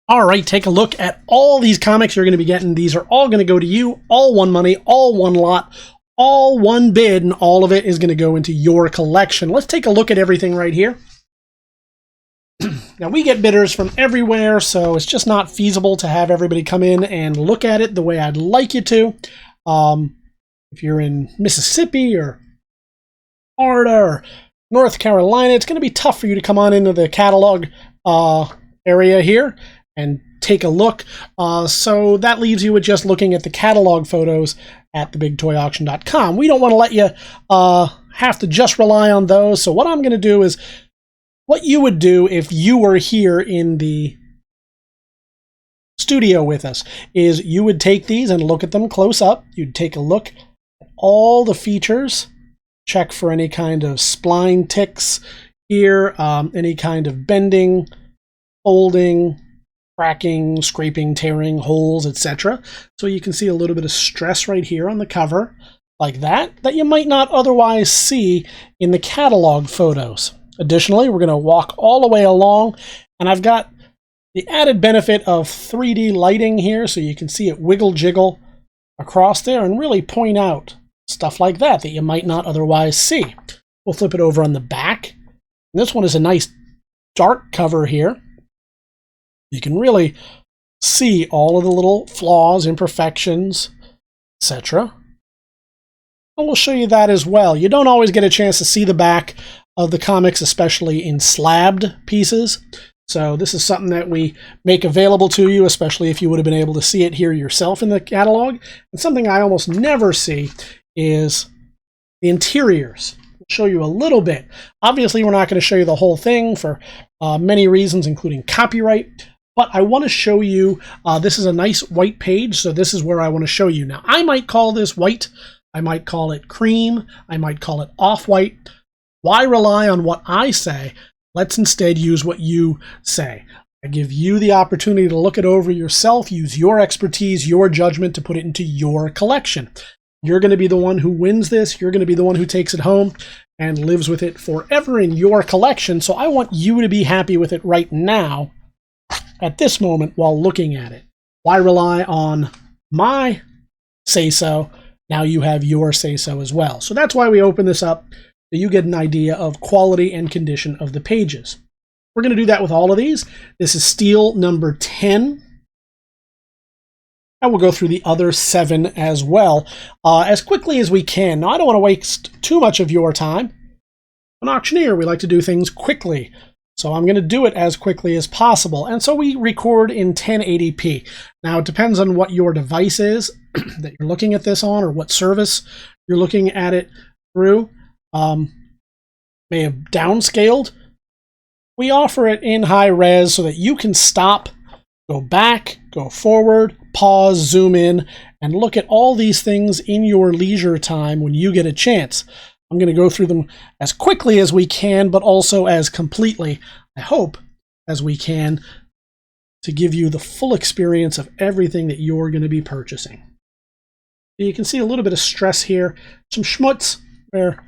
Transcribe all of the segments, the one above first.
All right, take a look at all these comics you're going to be getting. These are all going to go to you, all one money, all one lot, all one bid, and all of it is going to go into your collection. Let's take a look at everything right here. Now, we get bidders from everywhere, so it's just not feasible to have everybody come in and look at it the way I'd like you to. If you're in Mississippi or Florida or North Carolina, it's going to be tough for you to come on into the catalog area here and take a look. So that leaves you with just looking at the catalog photos at TheBigToyAuction.com. We don't want to let you have to just rely on those. So what I'm going to do is what you would do if you were here in the studio with us is you would take these and look at them close up. You'd take a look at all the features, check for any kind of spline ticks here, any kind of bending, folding, cracking, scraping, tearing, holes, etc. So you can see a little bit of stress right here on the cover, like that you might not otherwise see in the catalog photos. Additionally, we're going to walk all the way along, and I've got the added benefit of 3D lighting here, so you can see it wiggle jiggle across there and really point out stuff like that you might not otherwise see. We'll flip it over on the back. And this one is a nice dark cover here. You can really see all of the little flaws, imperfections, etc. And we'll show you that as well. You don't always get a chance to see the back of the comics, especially in slabbed pieces. So this is something that we make available to you, especially if you would have been able to see it here yourself in the catalog. And something I almost never see is the interiors. We'll show you a little bit. Obviously, we're not going to show you the whole thing for many reasons, including copyright. But I want to show you, this is a nice white page, so this is where I want to show you. Now, I might call this white. I might call it cream. I might call it off-white. Why rely on what I say? Let's instead use what you say. I give you the opportunity to look it over yourself, use your expertise, your judgment to put it into your collection. You're going to be the one who wins this. You're going to be the one who takes it home and lives with it forever in your collection. So I want you to be happy with it right now at this moment while looking at it. Why rely on my say-so? Now you have your say-so as well. So that's why we open this up, so you get an idea of quality and condition of the pages. We're going to do that with all of these. This is steel number 10. And we'll go through the other 7 as well, as quickly as we can. Now, I don't want to waste too much of your time. An auctioneer, we like to do things quickly. So I'm going to do it as quickly as possible. And so we record in 1080p. Now, it depends on what your device is that you're looking at this on or what service you're looking at it through. May have downscaled. We offer it in high res so that you can stop, go back, go forward, pause, zoom in, and look at all these things in your leisure time when you get a chance. I'm going to go through them as quickly as we can, but also as completely, I hope, as we can to give you the full experience of everything that you're going to be purchasing. You can see a little bit of stress here, some schmutz where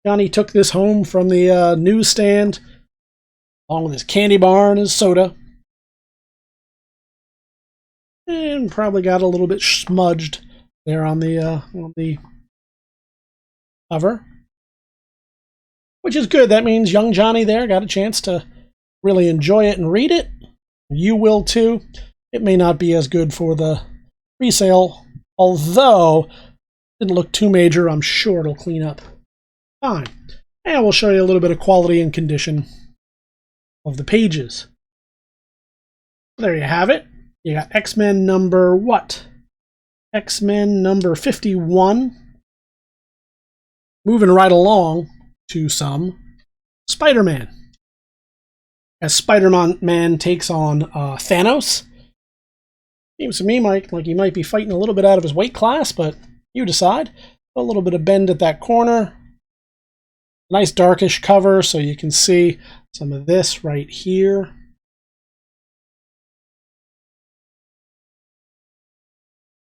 Johnny took this home from the newsstand, along with his candy bar and his soda. And probably got a little bit smudged there on the cover. Which is good. That means young Johnny there got a chance to really enjoy it and read it. You will too. It may not be as good for the resale, although it didn't look too major. I'm sure it'll clean up fine. And we'll show you a little bit of quality and condition of the pages. There you have it. You got X-Men number what? X-Men number 51. Moving right along to some Spider-Man. As Spider-Man takes on Thanos. Seems to me, Mike, like he might be fighting a little bit out of his weight class, but you decide. A little bit of bend at that corner. Nice darkish cover, so you can see some of this right here.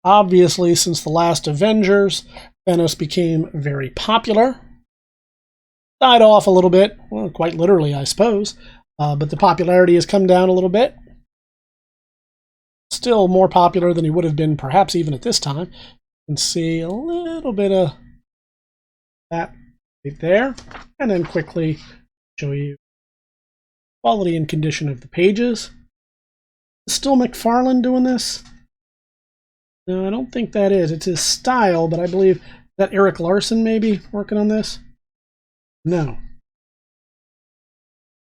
Obviously, since the last Avengers, Thanos became very popular. Died off a little bit, well, quite literally, I suppose. But the popularity has come down a little bit. Still more popular than he would have been perhaps even at this time. You can see a little bit of that right there. And then quickly show you quality and condition of the pages. Still McFarlane doing this? No, I don't think that is. It's his style, but I believe that Eric Larson maybe working on this? No.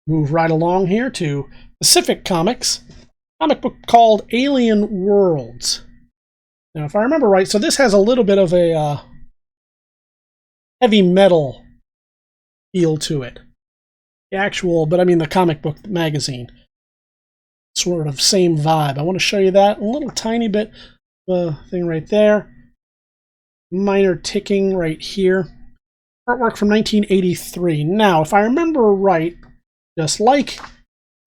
Move right along here to Pacific Comics, comic book called Alien Worlds. Now, if I remember right, so this has a little bit of a heavy metal feel to it. The actual, but I mean the comic book magazine. Sort of same vibe. I want to show you that. A little tiny bit thing right there. Minor ticking right here. Artwork from 1983. Now, if I remember right, just like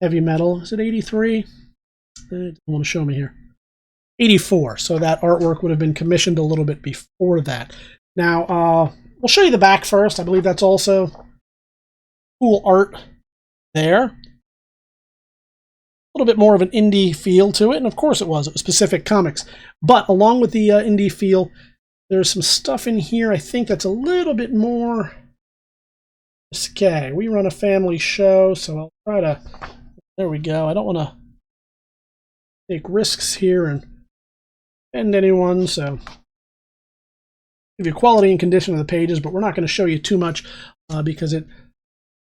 heavy metal, is it 83? It want to show me here. 84. So that artwork would have been commissioned a little bit before that. Now, we'll show you the back first. I believe that's also cool art there. A little bit more of an indie feel to it, and of course it was Pacific Comics. But along with the indie feel, there's some stuff in here I think that's a little bit more risque. We run a family show, so I'll try to... There we go. I don't want to take risks here and offend anyone, so... Give you quality and condition of the pages, but we're not going to show you too much because it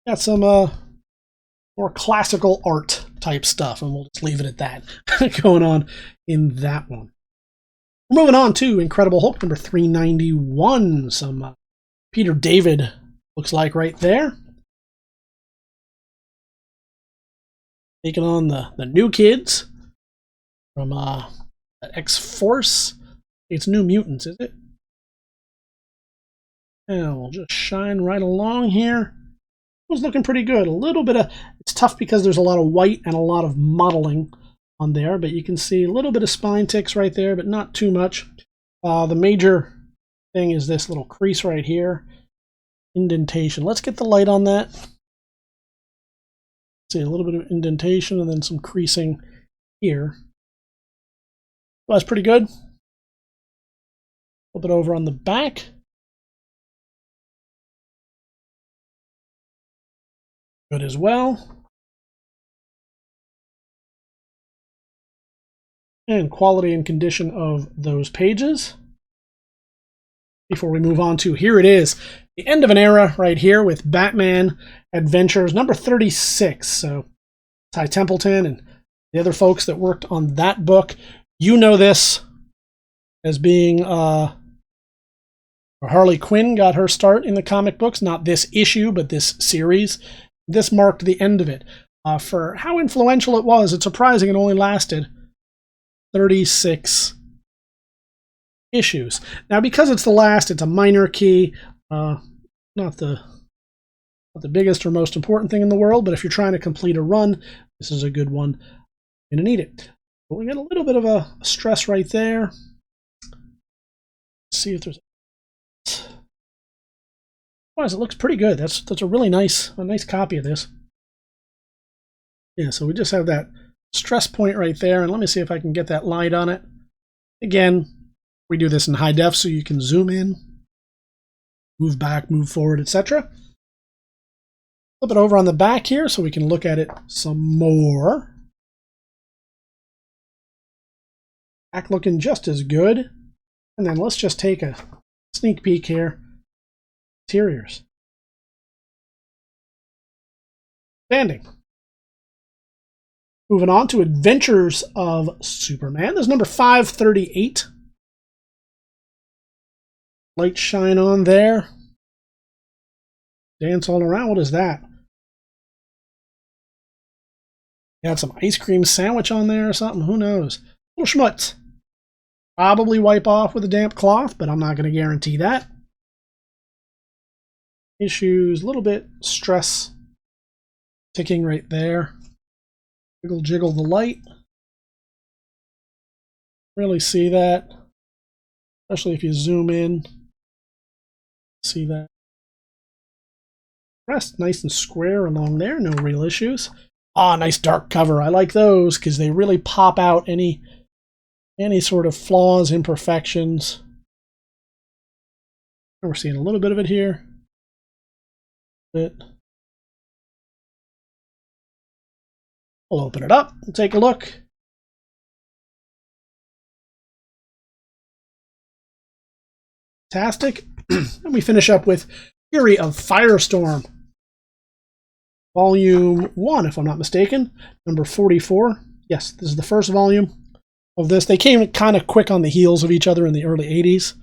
got some more classical art type stuff, and we'll just leave it at that going on in that one. We're moving on to Incredible Hulk number 391. Some Peter David looks like right there. Taking on the new kids from X-Force. It's New Mutants, is it? And we'll just shine right along here. It was looking pretty good. A little bit of... It's tough because there's a lot of white and a lot of modeling on there, but you can see a little bit of spine ticks right there, but not too much. The major thing is this little crease right here. Indentation. Let's get the light on that. See, a little bit of indentation and then some creasing here. Well, that's pretty good. Flip it over on the back. Good as well. And quality and condition of those pages. Before we move on to, here it is, the end of an era right here with Batman Adventures number 36. So Ty Templeton and the other folks that worked on that book, you know this as being Harley Quinn got her start in the comic books, not this issue, but this series. This marked the end of it. For how influential it was, it's surprising it only lasted 36 issues. Now, because it's the last, it's a minor key, not the biggest or most important thing in the world, but if you're trying to complete a run, this is a good one. You're going to need it. But we got a little bit of a stress right there. Let's see if there's... Otherwise, it looks pretty good. That's a really nice copy of this. Yeah, so we just have that stress point right there, and let me see if I can get that light on it. Again, we do this in high def so you can zoom in, move back, move forward, etc. Flip it over on the back here so we can look at it some more. Back looking just as good. And then let's just take a sneak peek here. Interiors. Standing. Moving on to Adventures of Superman. There's number 538. Light shine on there. Dance all around. What is that? Got some ice cream sandwich on there or something. Who knows? Little schmutz. Probably wipe off with a damp cloth, but I'm not going to guarantee that. Issues, a little bit stress ticking right there. Jiggle, jiggle the light. Really see that, especially if you zoom in. See that. Rest nice and square along there, no real issues. Ah, nice dark cover. I like those because they really pop out any any sort of flaws, imperfections. We're seeing a little bit of it here. We'll open it up and take a look. Fantastic. And we finish up with Fury of Firestorm. Volume 1, if I'm not mistaken. Number 44. Yes, this is the first volume of this. They came kind of quick on the heels of each other in the early 80s.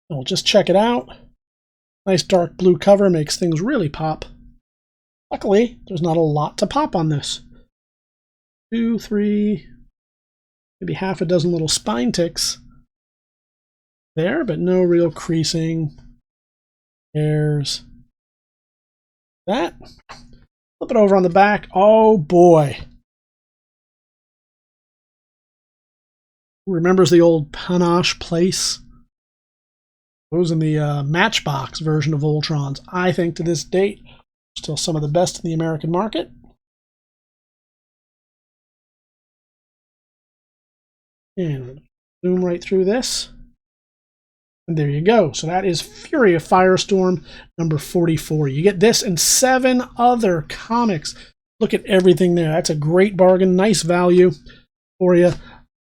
And we'll just check it out. Nice dark blue cover makes things really pop. Luckily, there's not a lot to pop on this. 2, 3, maybe half a dozen little spine ticks there, but no real creasing. There's that. Flip it over on the back. Oh boy. Who remembers the old Panache Place? Those in the Matchbox version of Voltrons. I think to this date, still some of the best in the American market. And we'll zoom right through this. And there you go. So that is Fury of Firestorm number 44. You get this and 7 other comics. Look at everything there. That's a great bargain. Nice value for you.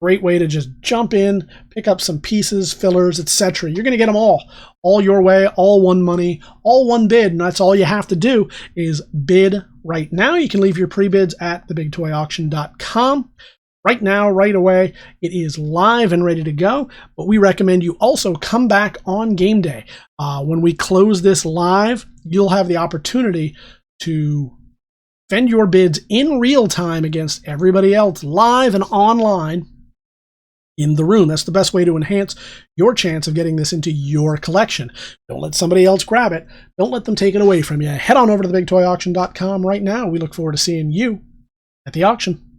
Great way to just jump in, pick up some pieces, fillers, etc. You're going to get them all your way, all one money, all one bid. And that's all you have to do is bid right now. You can leave your pre-bids at TheBigToyAuction.com. Right now, right away, it is live and ready to go, but we recommend you also come back on game day. When we close this live, you'll have the opportunity to defend your bids in real time against everybody else live and online in the room. That's the best way to enhance your chance of getting this into your collection. Don't let somebody else grab it. Don't let them take it away from you. Head on over to TheBigToyAuction.com right now. We look forward to seeing you at the auction.